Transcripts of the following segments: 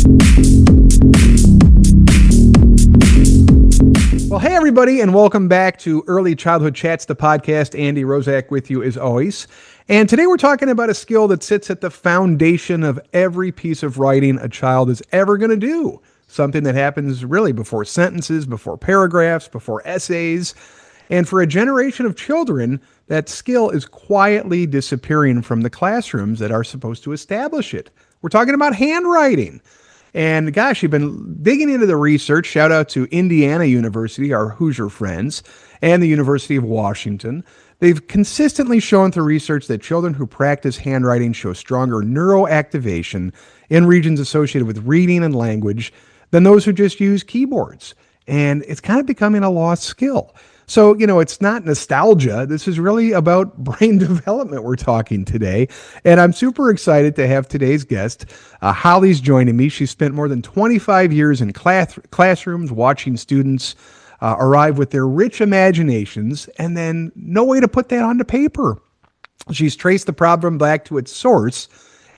Well, hey, everybody, and welcome back to Early Childhood Chats, the podcast. Andy Rozak with you as always. And today we're talking about a skill that sits at the foundation of every piece of writing a child is ever going to do. Something that happens really before sentences, before paragraphs, before essays. And for a generation of children, that skill is quietly disappearing from the classrooms that are supposed to establish it. We're talking about handwriting. And gosh, you've been digging into the research. Shout out to Indiana University, our Hoosier friends, and the University of Washington. They've consistently shown through research that children who practice handwriting show stronger neuroactivation in regions associated with reading and language than those who just use keyboards. And it's kind of becoming a lost skill. So, it's not nostalgia. This is really about brain development we're talking today. And I'm super excited to have today's guest. Holly's joining me. She spent more than 25 years in classrooms watching students arrive with their rich imaginations and then no way to put that onto paper. She's traced the problem back to its source,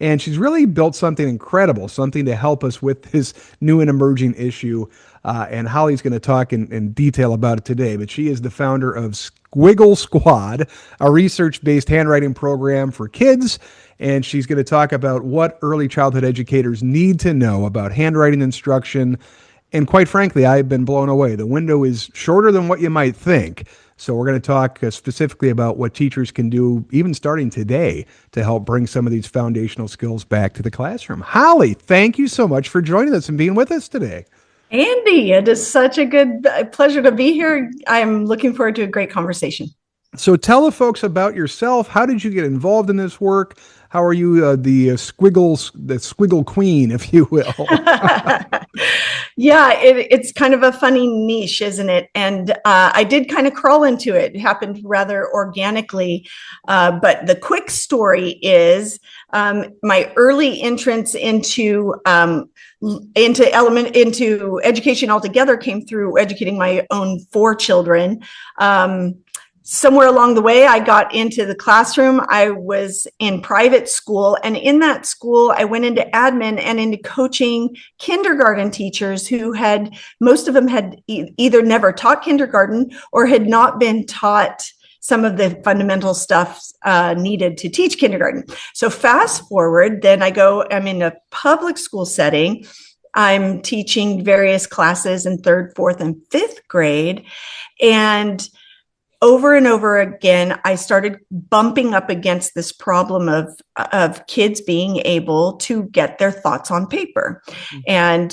and she's really built something incredible, something to help us with this new and emerging issue. And Holly's going to talk in detail about it today, but she is the founder of Squiggle Squad, a research-based handwriting program for kids. And she's going to talk about what early childhood educators need to know about handwriting instruction. And quite frankly, I've been blown away. The window is shorter than what you might think. So we're going to talk specifically about what teachers can do, even starting today, to help bring some of these foundational skills back to the classroom. Holly, thank you so much for joining us and being with us today. Andy, it is such a good pleasure to be here. I'm looking forward to a great conversation. So tell the folks about yourself. How did you get involved in this work? How are you the squiggle queen, if you will? Yeah, it's kind of a funny niche, isn't it? And I did kind of crawl into it. It happened rather organically. But the quick story is my early entrance into education altogether came through educating my own 4 children. Somewhere along the way, I got into the classroom. I was in private school, and in that school, I went into admin and into coaching kindergarten teachers who most of them had either never taught kindergarten or had not been taught some of the fundamental stuff needed to teach kindergarten. So fast forward, then I'm in a public school setting. I'm teaching various classes in 3rd, 4th, and 5th grade. And over and over again, I started bumping up against this problem of kids being able to get their thoughts on paper. And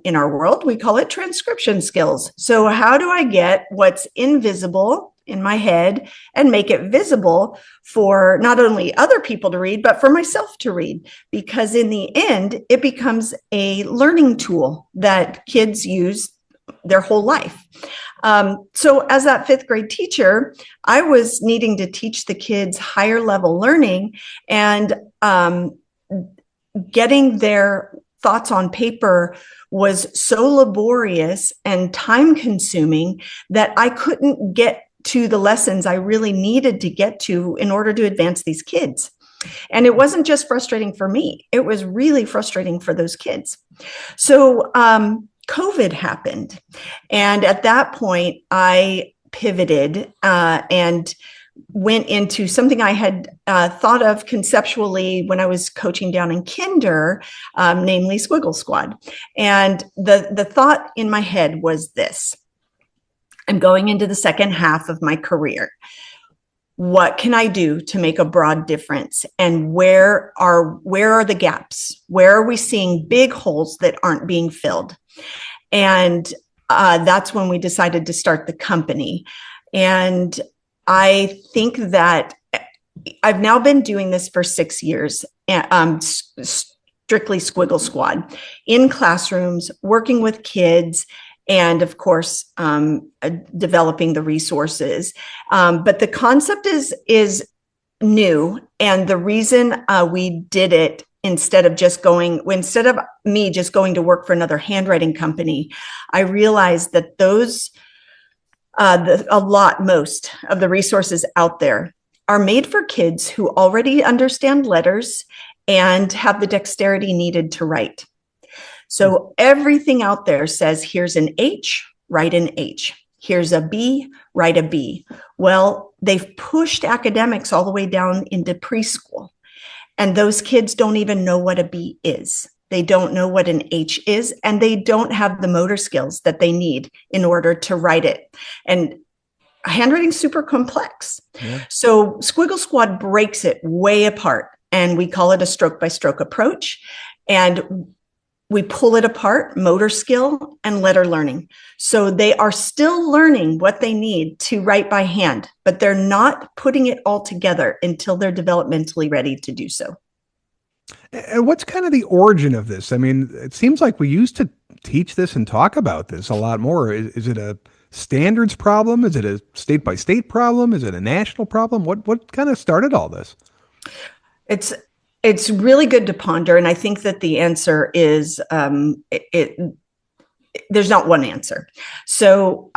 in our world, we call it transcription skills. So how do I get what's invisible in my head and make it visible for not only other people to read, but for myself to read? Because in the end, it becomes a learning tool that kids use their whole life. So as that 5th grade teacher, I was needing to teach the kids higher level learning, and getting their thoughts on paper was so laborious and time consuming that I couldn't get to the lessons I really needed to get to in order to advance these kids. And it wasn't just frustrating for me. It was really frustrating for those kids. So COVID happened. And at that point, I pivoted and went into something I had thought of conceptually when I was coaching down in kinder, namely Squiggle Squad. And the thought in my head was this: I'm going into the second half of my career. What can I do to make a broad difference? And where are the gaps? Where are we seeing big holes that aren't being filled? And that's when we decided to start the company. And I think that I've now been doing this for 6 years, strictly Squiggle Squad, in classrooms, working with kids, and of course, developing the resources. But the concept is new. And the reason we did it instead of me just going to work for another handwriting company, I realized that most of the resources out there are made for kids who already understand letters and have the dexterity needed to write. So everything out there says, here's an H, write an H. Here's a B, write a B. Well, they've pushed academics all the way down into preschool. And those kids don't even know what a B is. They don't know what an H is, and they don't have the motor skills that they need in order to write it. And handwriting's super complex. Yeah. So Squiggle Squad breaks it way apart, and we call it a stroke by stroke approach. And we pull it apart, motor skill and letter learning. So they are still learning what they need to write by hand, but they're not putting it all together until they're developmentally ready to do so. And what's kind of the origin of this? I mean, it seems like we used to teach this and talk about this a lot more. Is it a standards problem? Is it a state by state problem? Is it a national problem? What kind of started all this? It's really good to ponder, and I think that the answer is there's not one answer. So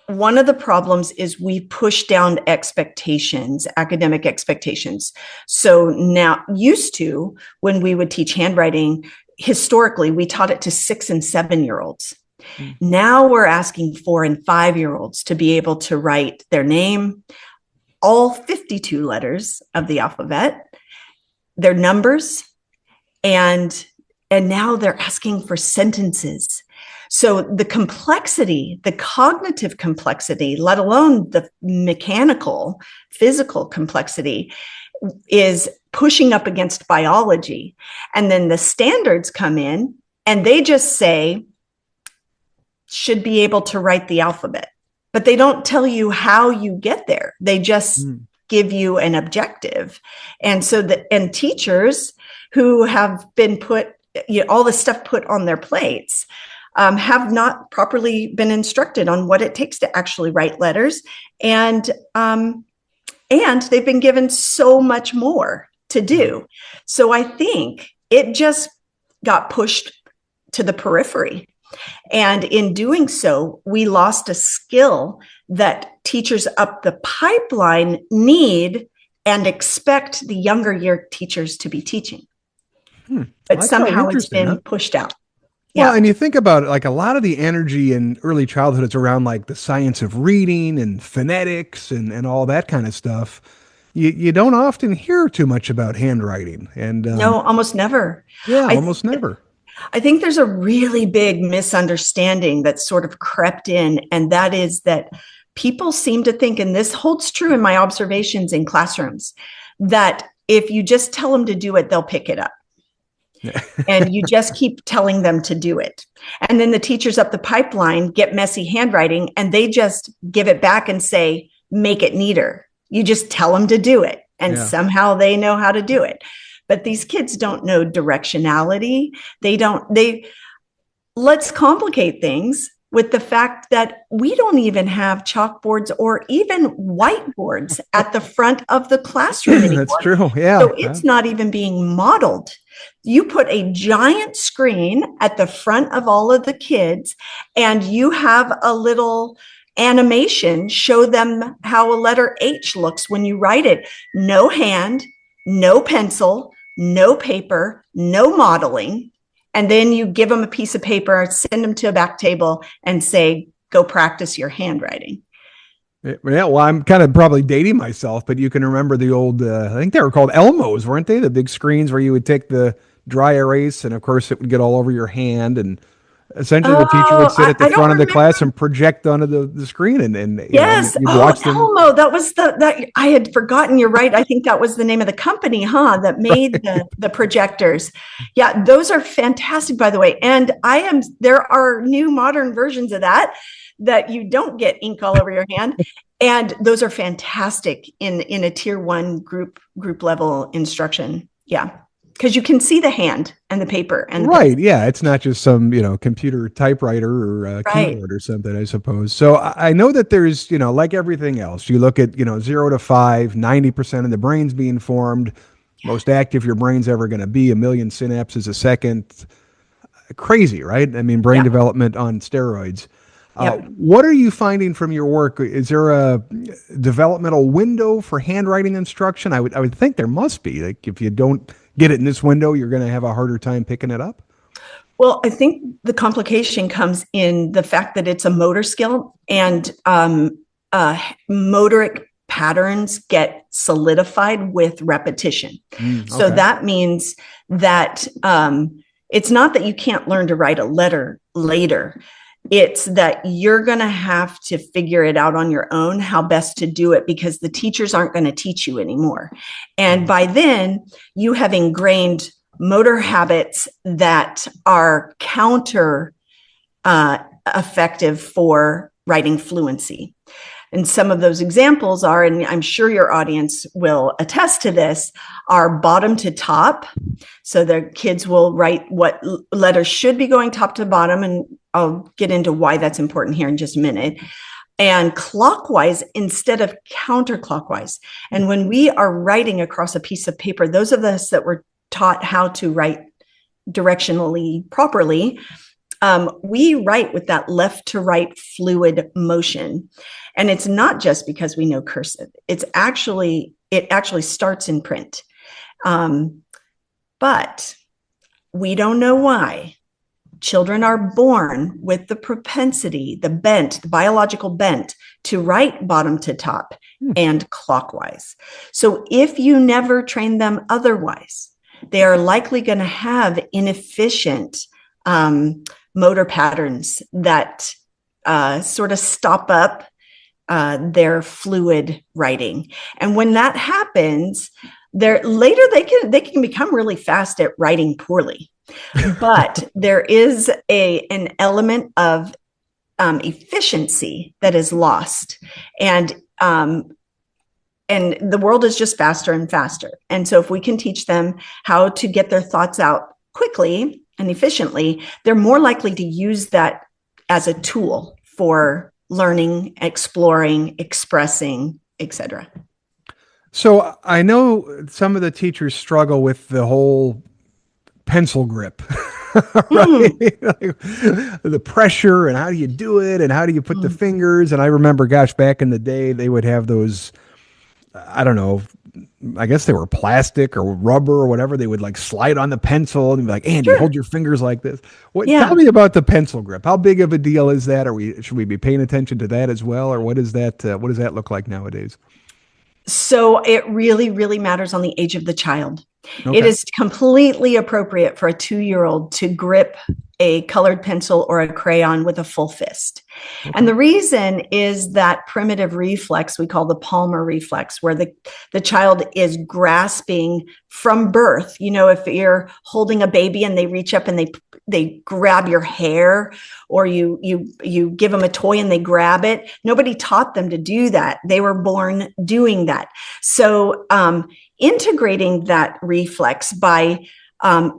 one of the problems is we push down expectations, academic expectations. So now, used to, when we would teach handwriting, historically, we taught it to 6 and 7-year-olds. Mm-hmm. Now we're asking 4 and 5-year-olds to be able to write their name, all 52 letters of the alphabet, their numbers, and now they're asking for sentences. So the complexity, the cognitive complexity, let alone the mechanical, physical complexity, is pushing up against biology. And then the standards come in and they just say, should be able to write the alphabet, but they don't tell you how you get there. They just give you an objective. And so and teachers who have been put, all the stuff put on their plates, have not properly been instructed on what it takes to actually write letters. And they've been given so much more to do. So I think it just got pushed to the periphery. And in doing so, we lost a skill that teachers up the pipeline need and expect the younger year teachers to be teaching. But somehow it's been pushed out. Yeah. Well, and you think about it, like a lot of the energy in early childhood is around like the science of reading and phonetics and all that kind of stuff. You don't often hear too much about handwriting. And no, almost never. Yeah, almost never. I think there's a really big misunderstanding that's sort of crept in, and that is that people seem to think, and this holds true in my observations in classrooms, that if you just tell them to do it, they'll pick it up. And you just keep telling them to do it. And then the teachers up the pipeline get messy handwriting and they just give it back and say, make it neater. You just tell them to do it. And somehow they know how to do it. But these kids don't know directionality. Let's complicate things with the fact that we don't even have chalkboards or even whiteboards at the front of the classroom anymore. That's true. Yeah. So it's not even being modeled. You put a giant screen at the front of all of the kids, and you have a little animation show them how a letter H looks when you write it. No hand, no pencil, no paper, no modeling. And then you give them a piece of paper, send them to a back table and say, go practice your handwriting. Yeah, well, I'm kind of probably dating myself, but you can remember the old, I think they were called Elmos, weren't they? The big screens where you would take the dry erase and of course it would get all over your hand, and essentially the teacher would sit at the front of the class and project onto the screen and yes. You'd watch them. Elmo, that was that I had forgotten. You're right. I think that was the name of the company, that made the projectors. Yeah, those are fantastic, by the way. And there are new modern versions of that you don't get ink all over your hand. And those are fantastic in a tier 1 group level instruction. Yeah. Because you can see the hand and the paper and right. Yeah. It's not just some, computer typewriter or keyboard or something, I suppose. So I know that there's, like everything else, you look at, 0 to 5, 90% of the brain's being formed, most active your brain's ever going to be, 1 million synapses a second. Crazy, right? I mean, brain development on steroids. What are you finding from your work? Is there a developmental window for handwriting instruction? I would think there must be. Like if you don't get it in this window, you're going to have a harder time picking it up. Well, I think the complication comes in the fact that it's a motor skill, and motoric patterns get solidified with repetition. So Okay. that means that it's not that you can't learn to write a letter later. It's that you're going to have to figure it out on your own, how best to do it, because the teachers aren't going to teach you anymore. And by then, you have ingrained motor habits that are counter effective for writing fluency. And some of those examples are, and I'm sure your audience will attest to this, are bottom to top. So the kids will write what letters should be going top to bottom. And I'll get into why that's important here in just a minute. And clockwise instead of counterclockwise. And when we are writing across a piece of paper, those of us that were taught how to write directionally properly, we write with that left to right fluid motion. And it's not just because we know cursive. It actually starts in print. But we don't know why. Children are born with the propensity, the bent, the biological bent to write bottom to top and clockwise. So if you never train them otherwise, they are likely going to have inefficient motor patterns that sort of stop up their fluid writing. And when that happens, later they can become really fast at writing poorly. But there is an element of efficiency that is lost. And the world is just faster and faster. And so if we can teach them how to get their thoughts out quickly and efficiently, they're more likely to use that as a tool for learning, exploring, expressing, etc. So I know some of the teachers struggle with the whole pencil grip, right? Like, the pressure and how do you do it and how do you put the fingers? And I remember, gosh, back in the day, they would have those, I don't know, I guess they were plastic or rubber or whatever. They would like slide on the pencil and be like, Andy, hold your fingers like this. Tell me about the pencil grip. How big of a deal is that? Should we be paying attention to that as well? Or what does that look like nowadays? So it really, really matters on the age of the child. Okay. It is completely appropriate for a 2-year-old to grip a colored pencil or a crayon with a full fist. Okay. And the reason is that primitive reflex we call the palmar reflex, where the child is grasping from birth. You know, if you're holding a baby and they reach up and they grab your hair, or you give them a toy and they grab it. Nobody taught them to do that. They were born doing that. So integrating that reflex by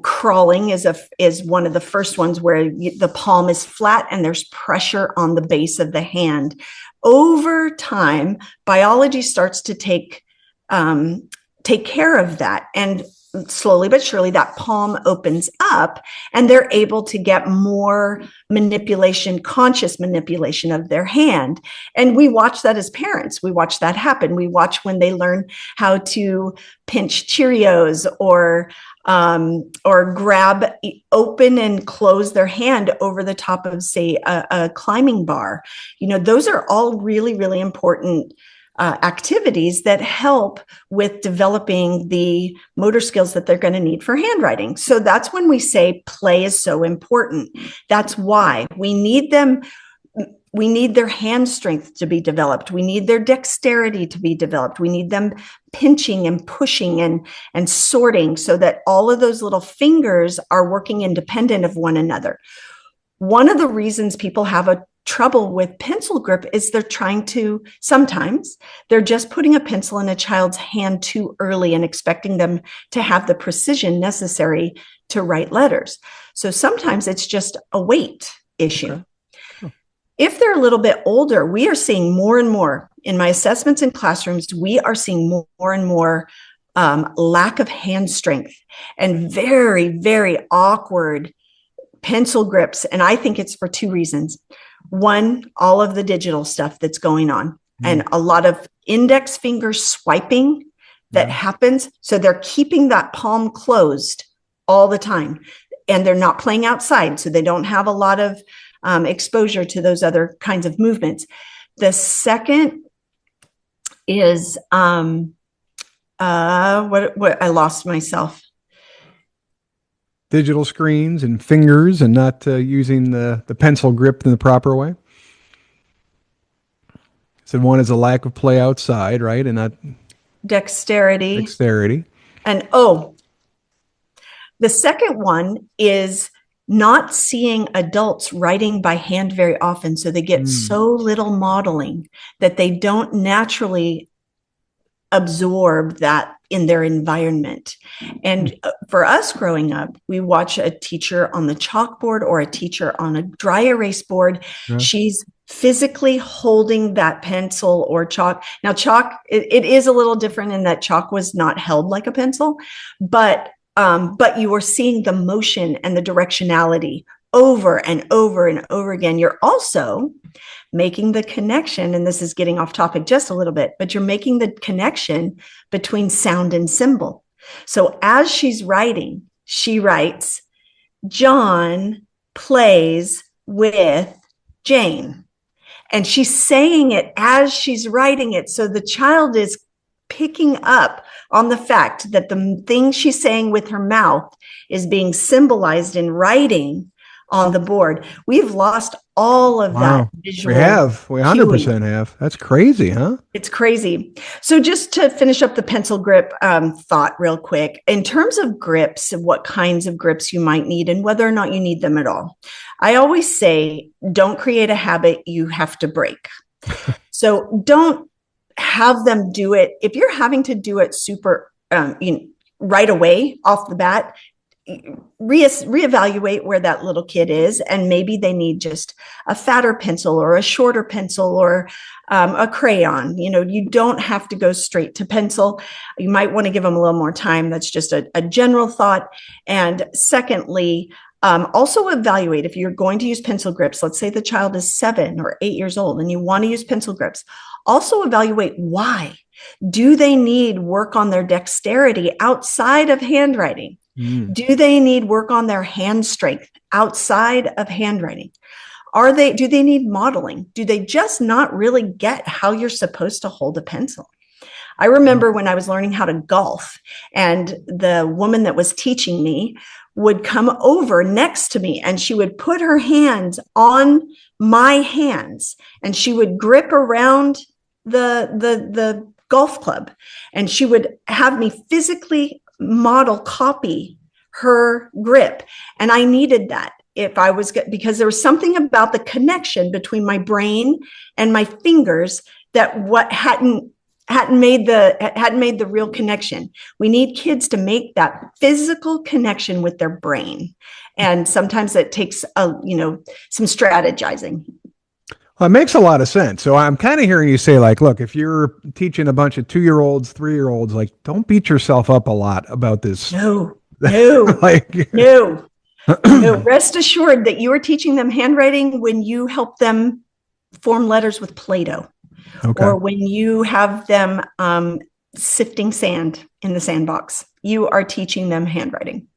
crawling is one of the first ones, where the palm is flat and there's pressure on the base of the hand. Over time, biology starts to take care of that, and slowly but surely that palm opens up and they're able to get more manipulation, conscious manipulation of their hand. And we watch that as parents. We watch that happen. We watch when they learn how to pinch Cheerios or grab, open and close their hand over the top of, say, a climbing bar. You know, those are all really, really important activities that help with developing the motor skills that they're going to need for handwriting. So that's when we say play is so important. That's why we need them. We need their hand strength to be developed. We need their dexterity to be developed. We need them pinching and pushing and sorting, so that all of those little fingers are working independent of one another. One of the reasons people have a trouble with pencil grip is sometimes they're just putting a pencil in a child's hand too early and expecting them to have the precision necessary to write letters. So sometimes it's just a weight issue. Okay. If they're a little bit older, we are seeing more and more in my assessments in classrooms, we are seeing more and more lack of hand strength and very, very awkward pencil grips. And I think it's for two reasons. One, all of the digital stuff that's going on and a lot of index finger swiping that happens. So they're keeping that palm closed all the time. and they're not playing outside, so they don't have a lot of exposure to those other kinds of movements. The second is what I lost myself. Digital screens and fingers, and not using the pencil grip in the proper way. So one is a lack of play outside, right? And not Dexterity. And the second one is not seeing adults writing by hand very often. So they get so little modeling that they don't naturally absorb that in their environment. And for us growing up, we watch a teacher on the chalkboard or a teacher on a dry erase board. Yeah. She's physically holding that pencil or chalk. Now, chalk, it is a little different in that chalk was not held like a pencil, but you were seeing the motion and the directionality over and over and over again. You're also making the connection, and this is getting off topic just a little bit, but you're making the connection between sound and symbol. So as she's writing, she writes, John plays with Jane. And she's saying it as she's writing it. So the child is picking up on the fact that the thing she's saying with her mouth is being symbolized in writing on the board. We've lost all of that visual. We 100% have. That's crazy, huh? It's crazy. So just to finish up the pencil grip thought real quick, in terms of grips, what kinds of grips you might need and whether or not you need them at all. I always say, don't create a habit you have to break. So don't have them do it. If you're having to do it super right away off the bat, reevaluate where that little kid is, and maybe they need just a fatter pencil or a shorter pencil or a crayon. You don't have to go straight to pencil. You might want to give them a little more time. That's just a general thought. And secondly, also evaluate if you're going to use pencil grips. Let's say the child is 7 or 8 years old and you want to use pencil grips. Also evaluate why. Do they need work on their dexterity outside of handwriting? Do they need work on their hand strength outside of handwriting? Do they need modeling? Do they just not really get how you're supposed to hold a pencil? I remember when I was learning how to golf, and the woman that was teaching me would come over next to me and she would put her hands on my hands and she would grip around the golf club, and she would have me physically copy her grip. And I needed that because there was something about the connection between my brain and my fingers that hadn't made the real connection. We need kids to make that physical connection with their brain. And sometimes it takes some strategizing. Well, it makes a lot of sense. So I'm kind of hearing you say, like, look, if you're teaching a bunch of 2-year-olds, 3-year-olds, like, don't beat yourself up a lot about this. No. Like, no. Rest assured that you are teaching them handwriting when you help them form letters with Play-Doh. Okay. Or when you have them sifting sand in the sandbox. You are teaching them handwriting.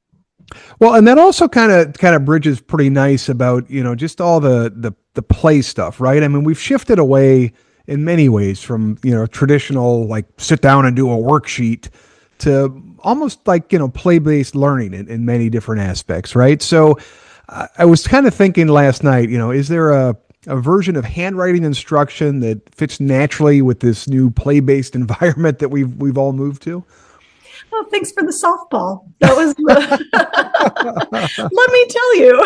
Well, and that also kind of bridges pretty nice about, just all the play stuff, right? I mean, we've shifted away in many ways from, traditional, like, sit down and do a worksheet to almost like, play-based learning in many different aspects, right? So I was kind of thinking last night, is there a version of handwriting instruction that fits naturally with this new play-based environment that we've all moved to? Oh, thanks for the softball. That was, let me tell you,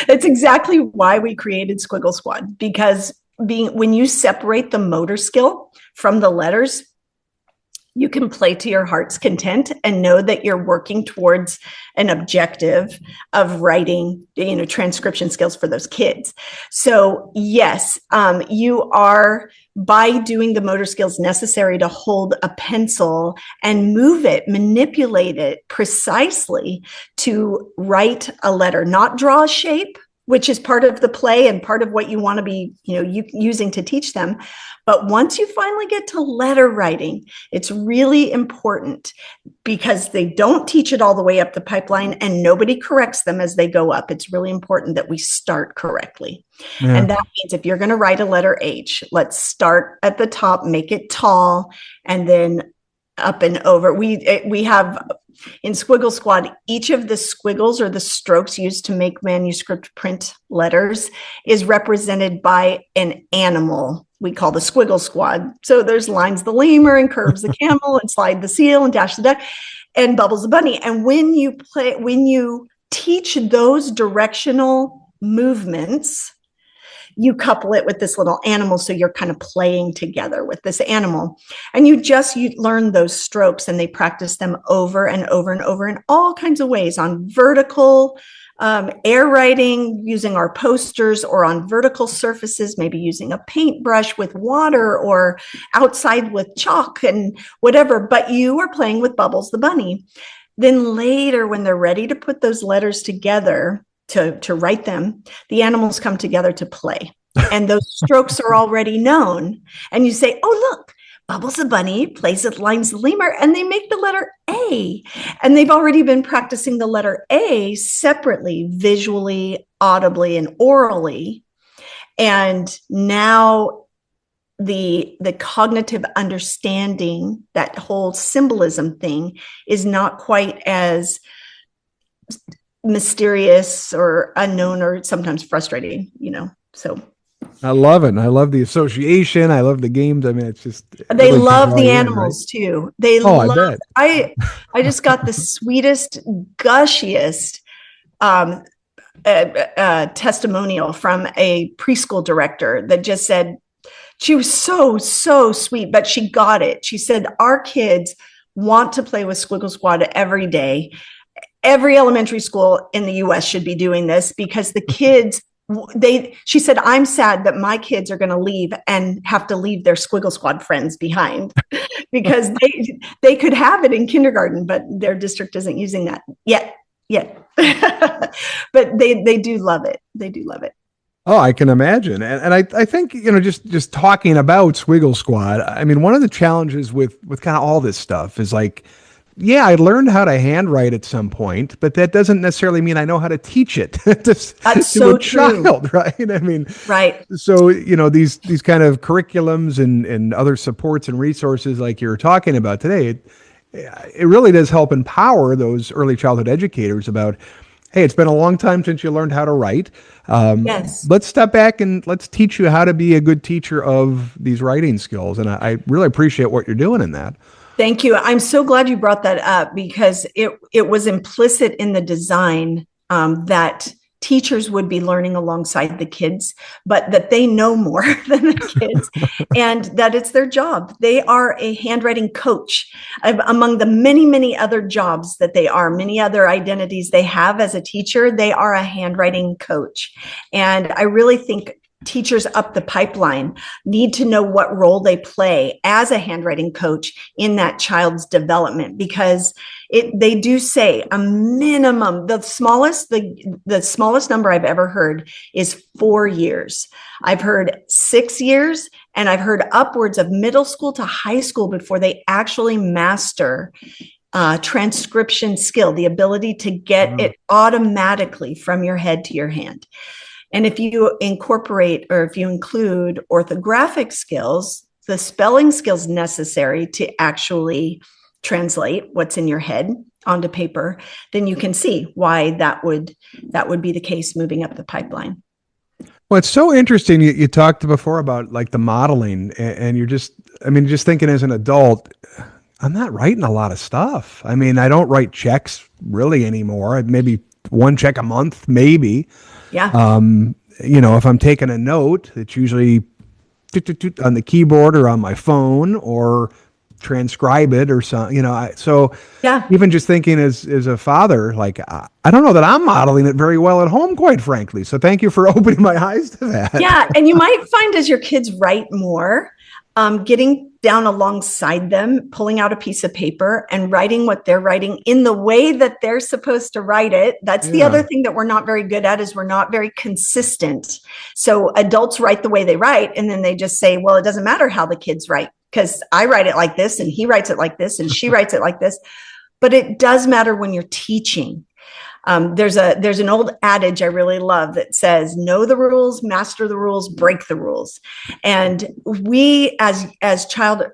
it's exactly why we created Squiggle Squad, because when you separate the motor skill from the letters, you can play to your heart's content and know that you're working towards an objective of writing, transcription skills for those kids. So yes, you are, by doing the motor skills necessary to hold a pencil and move it, manipulate it precisely to write a letter, not draw a shape, which is part of the play and part of what you want to be, using to teach them. But once you finally get to letter writing, it's really important because they don't teach it all the way up the pipeline and nobody corrects them as they go up. It's really important that we start correctly. Yeah. And that means if you're going to write a letter H, let's start at the top, make it tall, and then up and over. We have in Squiggle Squad, each of the squiggles or the strokes used to make manuscript print letters is represented by an animal we call the Squiggle Squad. So there's Lines the lemur and Curves the camel and Slide the seal and Dash the duck and Bubbles the bunny. And when you teach those directional movements, you couple it with this little animal. So you're kind of playing together with this animal and you learn those strokes and they practice them over and over and over in all kinds of ways on vertical, air writing using our posters or on vertical surfaces, maybe using a paintbrush with water or outside with chalk and whatever, but you are playing with Bubbles the bunny. Then later when they're ready to put those letters together, to write them, the animals come together to play. And those strokes are already known. And you say, oh, look, Bubbles the bunny plays with Lines the lemur, and they make the letter A. And they've already been practicing the letter A separately, visually, audibly, and orally. And now the cognitive understanding, that whole symbolism thing, is not quite as mysterious or unknown or sometimes frustrating, so I love it. And I love the association. I love the games. I mean, it's just they really love the animals too. They I bet. I just got the sweetest, gushiest testimonial from a preschool director that just said she was so sweet, but she got it. She said our kids want to play with Squiggle Squad every day. Every elementary school in the US should be doing this because the kids, she said, I'm sad that my kids are going to leave and have to leave their Squiggle Squad friends behind because they could have it in kindergarten, but their district isn't using that yet. But they do love it. They do love it. Oh, I can imagine. And I think, just talking about Squiggle Squad, I mean, one of the challenges with kind of all this stuff is like, yeah, I learned how to handwrite at some point, but that doesn't necessarily mean I know how to teach it to a child, right? I mean, right. So, these kind of curriculums and other supports and resources like you're talking about today, it really does help empower those early childhood educators about, hey, it's been a long time since you learned how to write. Yes. Let's step back and let's teach you how to be a good teacher of these writing skills. And I really appreciate what you're doing in that. Thank you. I'm so glad you brought that up because it was implicit in the design that teachers would be learning alongside the kids, but that they know more than the kids and that it's their job. They are a handwriting coach among the many, many other jobs that they are, many other identities they have as a teacher. They are a handwriting coach. And I really think teachers up the pipeline need to know what role they play as a handwriting coach in that child's development because they do say a minimum, the smallest number I've ever heard is 4 years. I've heard 6 years and I've heard upwards of middle school to high school before they actually master transcription skill, the ability to get it automatically from your head to your hand. And if you incorporate or if you include orthographic skills, the spelling skills necessary to actually translate what's in your head onto paper, then you can see why that would be the case moving up the pipeline. Well, it's so interesting. You talked before about like the modeling and you're just thinking as an adult, I'm not writing a lot of stuff. I mean, I don't write checks really anymore. Maybe one check a month, maybe. Yeah. If I'm taking a note, it's usually on the keyboard or on my phone or transcribe it or something, so yeah. Even just thinking as a father, like, I don't know that I'm modeling it very well at home, quite frankly. So thank you for opening my eyes to that. Yeah. And you might find as your kids write more, getting down alongside them, pulling out a piece of paper and writing what they're writing in the way that they're supposed to write it. That's the other thing that we're not very good at, is we're not very consistent. So adults write the way they write, and then they just say, well, it doesn't matter how the kids write, because I write it like this and he writes it like this and she writes it like this. But it does matter when you're teaching. There's an old adage I really love that says, know the rules, master the rules, break the rules. And we as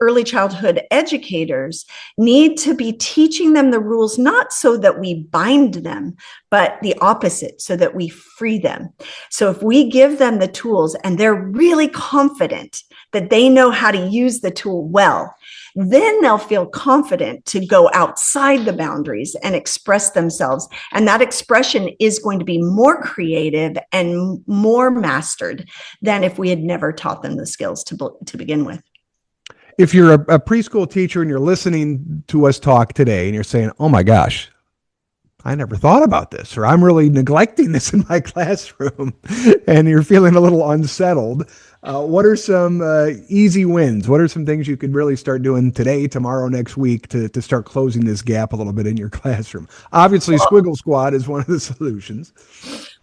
early childhood educators need to be teaching them the rules, not so that we bind them, but the opposite, so that we free them. So if we give them the tools and they're really confident that they know how to use the tool well, then they'll feel confident to go outside the boundaries and express themselves. And that expression is going to be more creative and more mastered than if we had never taught them the skills to begin with. If you're a preschool teacher and you're listening to us talk today and you're saying, oh my gosh, I never thought about this, or I'm really neglecting this in my classroom, and you're feeling a little unsettled, what are some easy wins? What are some things you could really start doing today, tomorrow, next week to start closing this gap a little bit in your classroom? Obviously, Squiggle Squad is one of the solutions.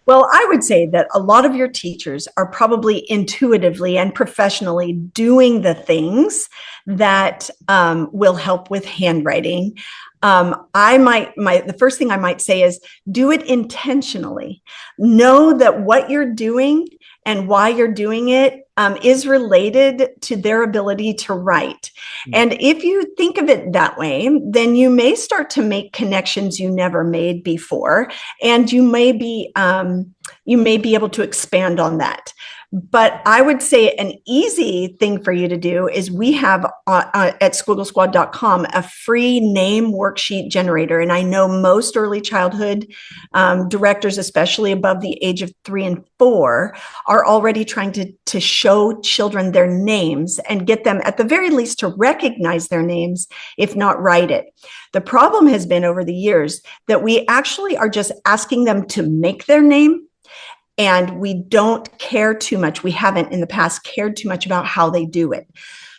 Well, I would say that a lot of your teachers are probably intuitively and professionally doing the things that will help with handwriting. The first thing I might say is do it intentionally. Know that what you're doing and why you're doing it is related to their ability to write. And if you think of it that way, then you may start to make connections you never made before, and you may be able to expand on that. But I would say an easy thing for you to do is we have at squigglesquad.com a free name worksheet generator. And I know most early childhood directors, especially above the age of 3 and 4, are already trying to show children their names and get them at the very least to recognize their names, if not write it. The problem has been over the years that we actually are just asking them to make their name, and we don't care too much. We haven't in the past cared too much about how they do it.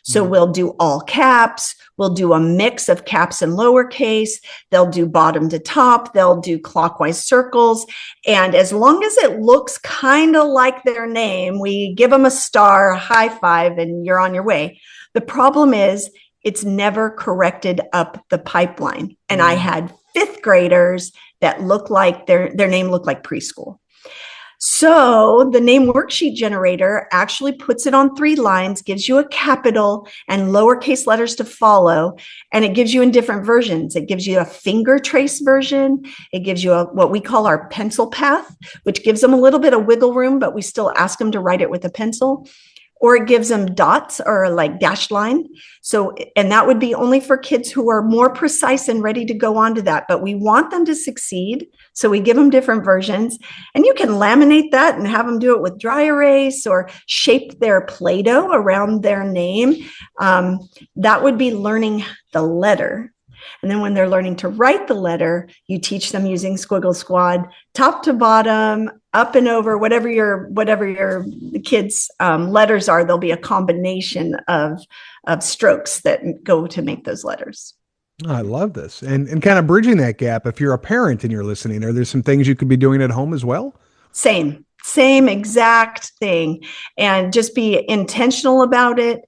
So we'll do all caps. We'll do a mix of caps and lowercase. They'll do bottom to top. They'll do clockwise circles. And as long as it looks kind of like their name, we give them a star, a high five, and you're on your way. The problem is it's never corrected up the pipeline. And I had 5th graders that looked like their name looked like preschool. So the name worksheet generator actually puts it on 3 lines, gives you a capital and lowercase letters to follow, and it gives you in different versions. It gives you a finger trace version. It gives you what we call our pencil path, which gives them a little bit of wiggle room, but we still ask them to write it with a pencil. Or it gives them dots or like dashed line. So, and that would be only for kids who are more precise and ready to go on to that. But we want them to succeed. So we give them different versions, and you can laminate that and have them do it with dry erase or shape their Play-Doh around their name. That would be learning the letter. And then when they're learning to write the letter, you teach them using Squiggle Squad, top to bottom, up and over, whatever your kids' letters are. There'll be a combination of strokes that go to make those letters. I love this. And kind of bridging that gap, if you're a parent and you're listening, are there some things you could be doing at home as well? Same exact thing. And just be intentional about it.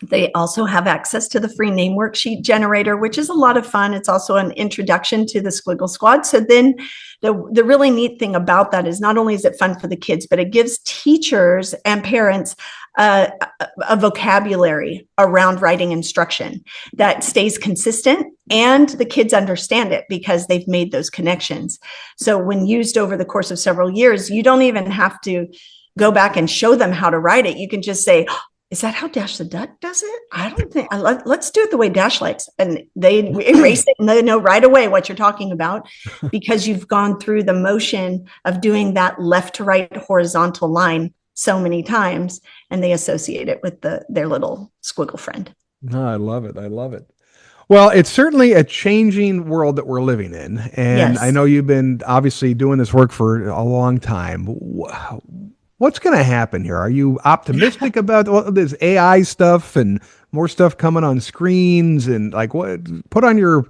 They also have access to the free name worksheet generator, which is a lot of fun. It's also an introduction to the Squiggle Squad. So then the really neat thing about that is not only is it fun for the kids, but it gives teachers and parents a vocabulary around writing instruction that stays consistent, and the kids understand it because they've made those connections. So when used over the course of several years, you don't even have to go back and show them how to write it. You can just say, is that how Dash the Duck does it? I don't think, let's do it the way Dash likes. And they erase it and they know right away what you're talking about because you've gone through the motion of doing that left to right horizontal line so many times, and they associate it with their little squiggle friend. Oh, I love it. I love it. Well, it's certainly a changing world that we're living in. And yes. I know you've been obviously doing this work for a long time. What's going to happen here? Are you optimistic about all this AI stuff and more stuff coming on screens and like what? Put on your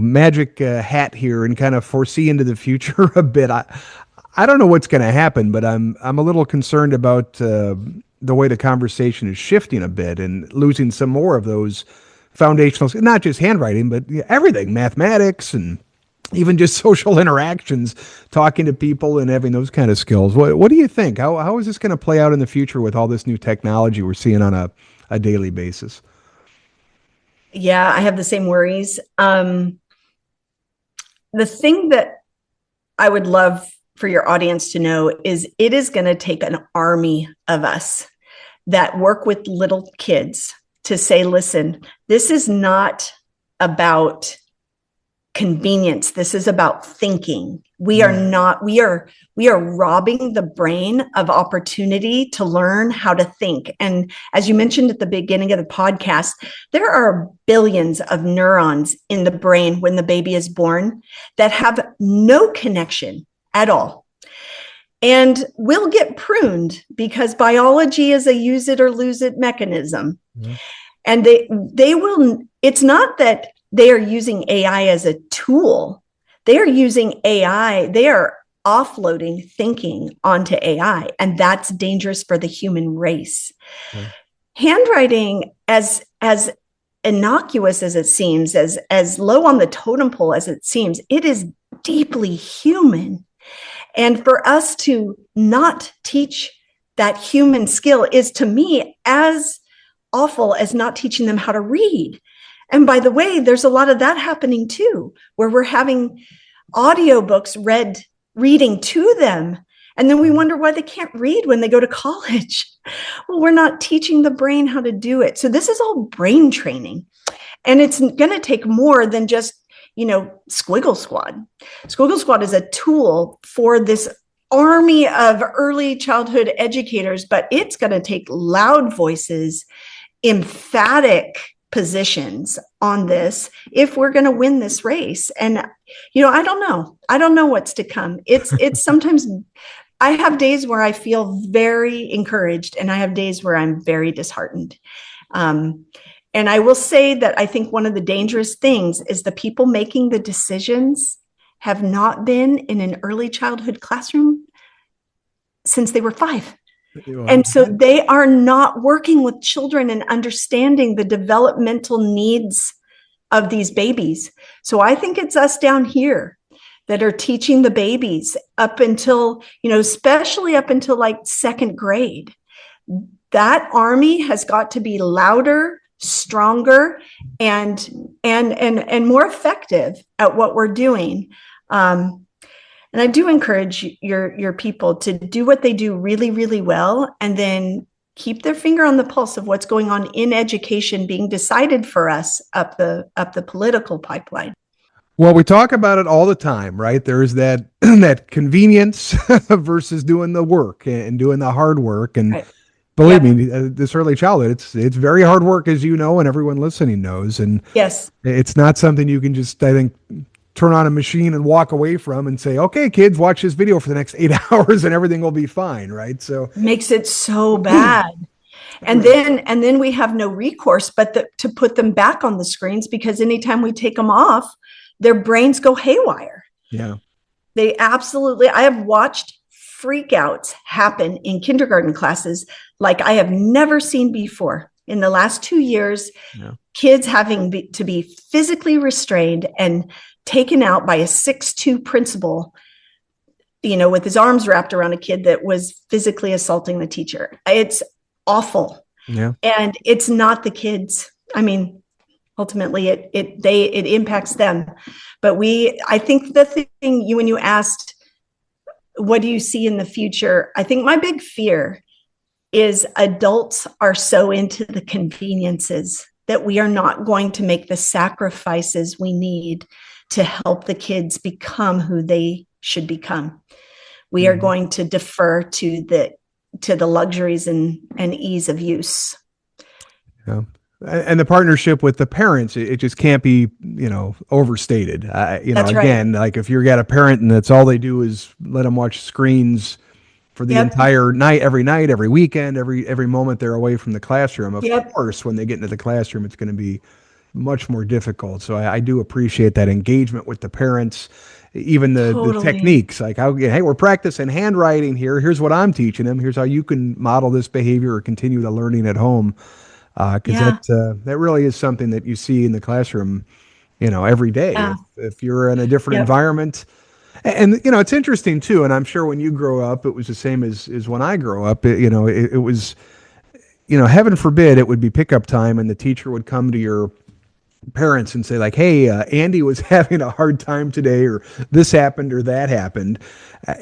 magic hat here and kind of foresee into the future a bit. I don't know what's going to happen, but I'm a little concerned about the way the conversation is shifting a bit and losing some more of those foundational, not just handwriting, but everything, mathematics and even just social interactions, talking to people and having those kind of skills. What do you think? How is this going to play out in the future with all this new technology we're seeing on a daily basis? Yeah, I have the same worries. The thing that I would love for your audience to know is it is going to take an army of us that work with little kids to say, listen, this is not about convenience. This is about thinking. We are robbing the brain of opportunity to learn how to think. And as you mentioned at the beginning of the podcast, there are billions of neurons in the brain when the baby is born that have no connection at all. And will get pruned because biology is a use it or lose it mechanism. Mm-hmm. And they will, it's not that they are using AI as a tool. They are using AI. They are offloading thinking onto AI, and that's dangerous for the human race. Okay. Handwriting, as innocuous as it seems, as low on the totem pole as it seems, it is deeply human. And for us to not teach that human skill is, to me, as awful as not teaching them how to read. And by the way, there's a lot of that happening too, where we're having audiobooks reading to them. And then we wonder why they can't read when they go to college. Well, we're not teaching the brain how to do it. So this is all brain training. And it's going to take more than just, Squiggle Squad. Squiggle Squad is a tool for this army of early childhood educators, but it's going to take loud voices, emphatic positions on this if we're going to win this race. And I don't know what's to come. It's sometimes I have days where I feel very encouraged and I have days where I'm very disheartened. And I will say that I think one of the dangerous things is the people making the decisions have not been in an early childhood classroom since they were 5. And so they are not working with children and understanding the developmental needs of these babies. So I think it's us down here that are teaching the babies up until, especially up until like 2nd grade. That army has got to be louder, stronger, and more effective at what we're doing. And I do encourage your people to do what they do really, really well, and then keep their finger on the pulse of what's going on in education being decided for us up the political pipeline. Well, we talk about it all the time, right? There's that that convenience versus doing the work and doing the hard work. And right. Believe me, this early childhood, it's very hard work, as you know, and everyone listening knows. And yes, it's not something you can just, I think, turn on a machine and walk away from and say, okay, kids, watch this video for the next 8 hours and everything will be fine. Right. So it makes it so bad. And then we have no recourse, but to put them back on the screens, because anytime we take them off, their brains go haywire. Yeah. They absolutely, I have watched freakouts happen in kindergarten classes like I have never seen before. In the last 2 years, kids having to be physically restrained and taken out by a 6'2" principal, with his arms wrapped around a kid that was physically assaulting the teacher. It's awful. Yeah. And it's not the kids. I mean, ultimately it impacts them. But I think the thing when you asked, what do you see in the future? I think my big fear is adults are so into the conveniences that we are not going to make the sacrifices we need to help the kids become who they should become. We are going to defer to the luxuries and ease of use. Yeah. And the partnership with the parents, it just can't be, overstated. That's again, right. Like if you've got a parent and that's all they do is let them watch screens, for the Yep. entire night, every weekend, every moment they're away from the classroom. Of Yep. course, when they get into the classroom, it's going to be much more difficult. So I do appreciate that engagement with the parents, even the Totally. techniques. Like, hey, we're practicing handwriting here. Here's what I'm teaching them. Here's how you can model this behavior or continue the learning at home. Because Yeah. that really is something that you see in the classroom, every day. Yeah. If you're in a different Yep. environment, and it's interesting too. And I'm sure when you grow up, it was the same as when I grow up. It was, heaven forbid, it would be pickup time, and the teacher would come to your parents and say like, hey, Andy was having a hard time today, or this happened or that happened.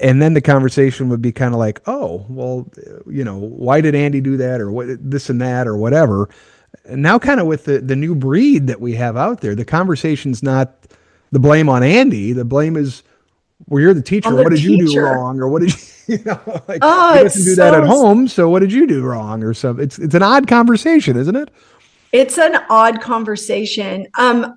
And then the conversation would be kind of like, oh, well, why did Andy do that, or what, this and that, or whatever. And now kind of with the new breed that we have out there, the conversation's not the blame on Andy. The blame is, well, you're the On teacher. the What did you do teacher. wrong? Or what did you, like, Oh, he doesn't it's do that at so, home. So what did you do wrong or something? It's an odd conversation, isn't it? it's an odd conversation. I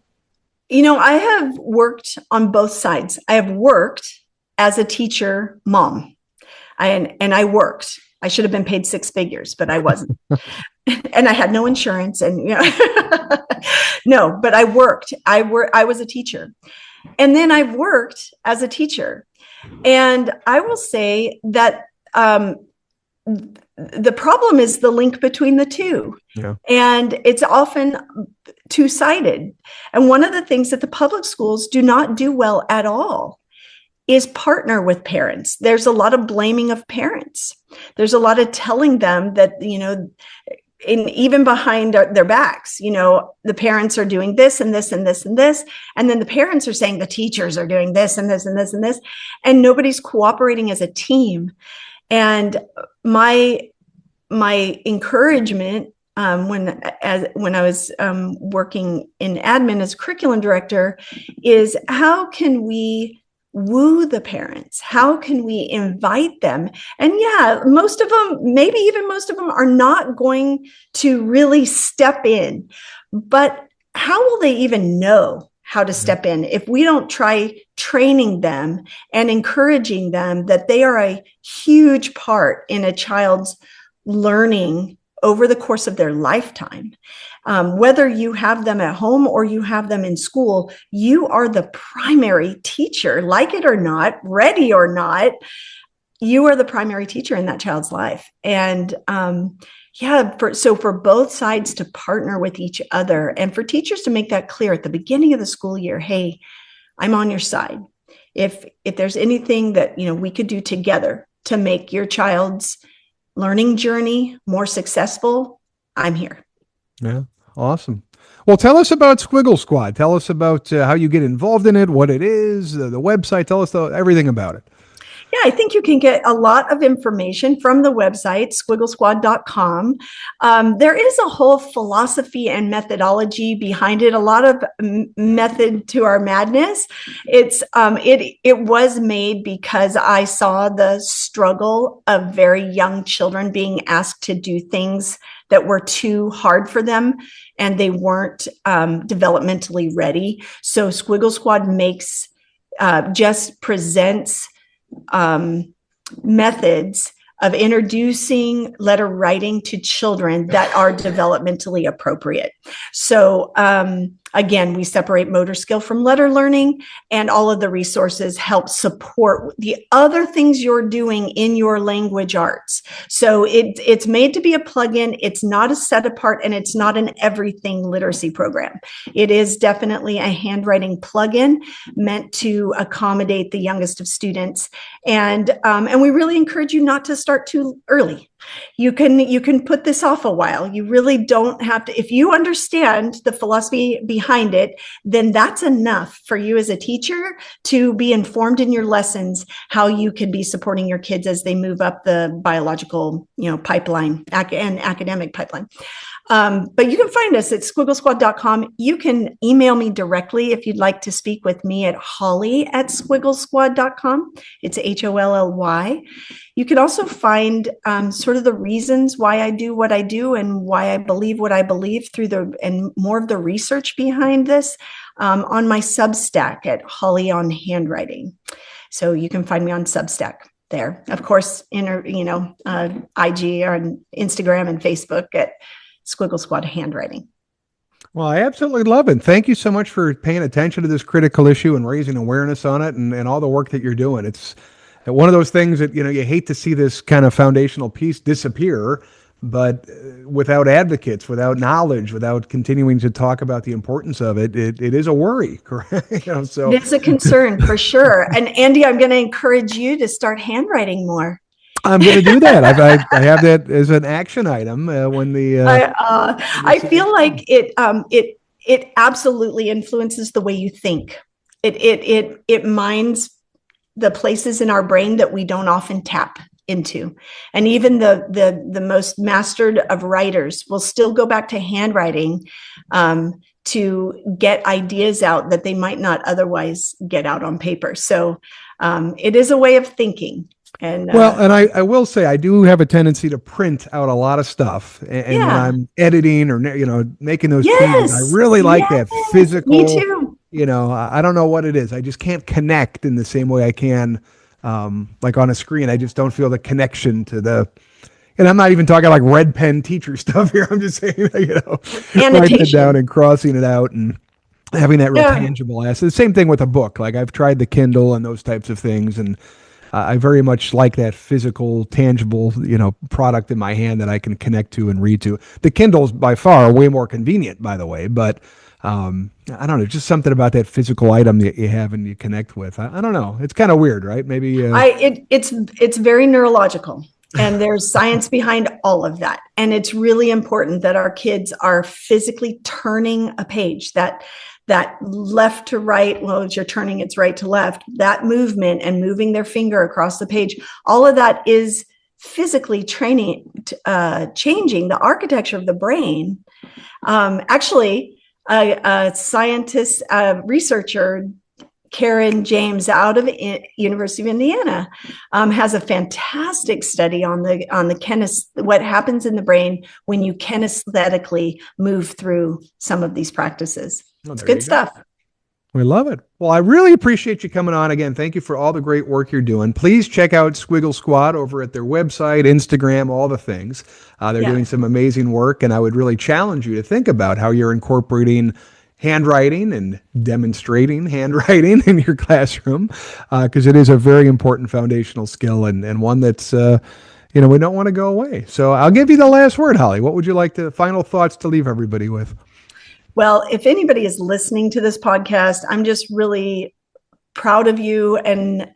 have worked on both sides. I have worked as a teacher mom. I worked. I should have been paid six figures, but I wasn't. And I had no insurance and no, but I worked. I was a teacher. And then I've worked as a teacher. And I will say that the problem is the link between the two. Yeah. And it's often two-sided. And one of the things that the public schools do not do well at all is partner with parents. There's a lot of blaming of parents. There's a lot of telling them that, even behind their backs, the parents are doing this and this and this and this. And then the parents are saying the teachers are doing this and this and this and this. And nobody's cooperating as a team. And my encouragement when I was working in admin as curriculum director is, how can we woo the parents? How can we invite them? And yeah, most of them, maybe even most of them, are not going to really step in. But how will they even know how to step in if we don't try training them and encouraging them that they are a huge part in a child's learning over the course of their lifetime? Whether you have them at home or you have them in school, you are the primary teacher, like it or not, ready or not, you are the primary teacher in that child's life. And for both sides to partner with each other, and for teachers to make that clear at the beginning of the school year, hey, I'm on your side. If there's anything that we could do together to make your child's learning journey more successful, I'm here. Yeah. Awesome. Well, tell us about Squiggle Squad. Tell us about how you get involved in it, what it is, the website. Tell us everything about it. Yeah, I think you can get a lot of information from the website, squigglesquad.com. There is a whole philosophy and methodology behind it, a lot of method to our madness. It was made because I saw the struggle of very young children being asked to do things that were too hard for them and they weren't developmentally ready. So Squiggle Squad presents methods of introducing letter writing to children that are developmentally appropriate. So again, we separate motor skill from letter learning, and all of the resources help support the other things you're doing in your language arts. So it's made to be a plugin. It's not a set apart, and it's not an everything literacy program. It is definitely a handwriting plugin meant to accommodate the youngest of students. And we really encourage you not to start too early. You can put this off a while. You really don't have to. If you understand the philosophy behind it, then that's enough for you as a teacher to be informed in your lessons how you can be supporting your kids as they move up the biological, pipeline and academic pipeline. But you can find us at squigglesquad.com. You can email me directly if you'd like to speak with me at holly@squigglesquad.com. It's HOLLY. You can also find sort of the reasons why I do what I do and why I believe what I believe and more of the research behind this on my Substack at Holly on Handwriting. So you can find me on Substack. there. Of course, IG or Instagram and Facebook at Squiggle Squad Handwriting. Well, I absolutely love it. Thank you so much for paying attention to this critical issue and raising awareness on it and all the work that you're doing. It's one of those things that, you hate to see this kind of foundational piece disappear, but without advocates, without knowledge, without continuing to talk about the importance of it, it is a worry, correct? So it is a concern for sure. And Andy, I'm going to encourage you to start handwriting more. I'm going to do that. I have that as an action item when the. I feel like it absolutely influences the way you think. It minds the places in our brain that we don't often tap into, and even the most mastered of writers will still go back to handwriting to get ideas out that they might not otherwise get out on paper. So it is a way of thinking. And I will say I do have a tendency to print out a lot of stuff, and when I'm editing or making those changes, I really like that physical. Me too. I don't know what it is. I just can't connect in the same way I can, like on a screen. I just don't feel the connection to the. And I'm not even talking like red pen teacher stuff here. I'm just saying, writing it down and crossing it out and having that real tangible asset. The same thing with a book. Like I've tried the Kindle and those types of things, and I very much like that physical, tangible, product in my hand that I can connect to and read to. The Kindle's by far way more convenient, by the way, but I don't know, just something about that physical item that you have and you connect with. I don't know. It's kind of weird, right? Maybe it's very neurological, and there's science behind all of that. And it's really important that our kids are physically turning a page, that left to right, well, as you're turning, it's right to left, that movement and moving their finger across the page, all of that is physically changing the architecture of the brain. Actually, a scientist, researcher, Karen James out of University of Indiana, has a fantastic study on what happens in the brain when you kinesthetically move through some of these practices. It's good stuff. We love it. Well, I really appreciate you coming on again. Thank you for all the great work you're doing. Please check out Squiggle Squad over at their website, Instagram, all the things. They're doing some amazing work, and I would really challenge you to think about how you're incorporating handwriting and demonstrating handwriting in your classroom, because it is a very important foundational skill and one that's, we don't want to go away. So I'll give you the last word, Holly. What would you like final thoughts to leave everybody with? Well, if anybody is listening to this podcast, I'm just really proud of you, and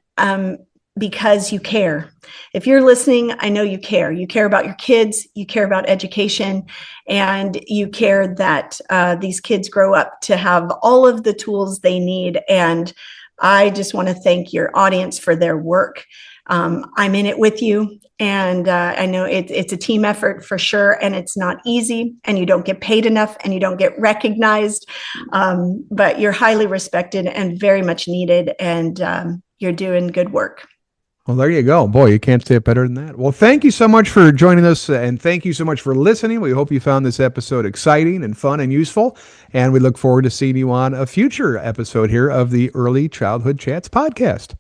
because you care. If you're listening, I know you care. You care about your kids, you care about education, and you care that these kids grow up to have all of the tools they need. And I just want to thank your audience for their work. I'm in it with you. And I know it's a team effort for sure. And it's not easy, and you don't get paid enough, and you don't get recognized. But you're highly respected and very much needed. And you're doing good work. Well, there you go. Boy, you can't say it better than that. Well, thank you so much for joining us, and thank you so much for listening. We hope you found this episode exciting and fun and useful, and we look forward to seeing you on a future episode here of the Early Childhood Chats podcast.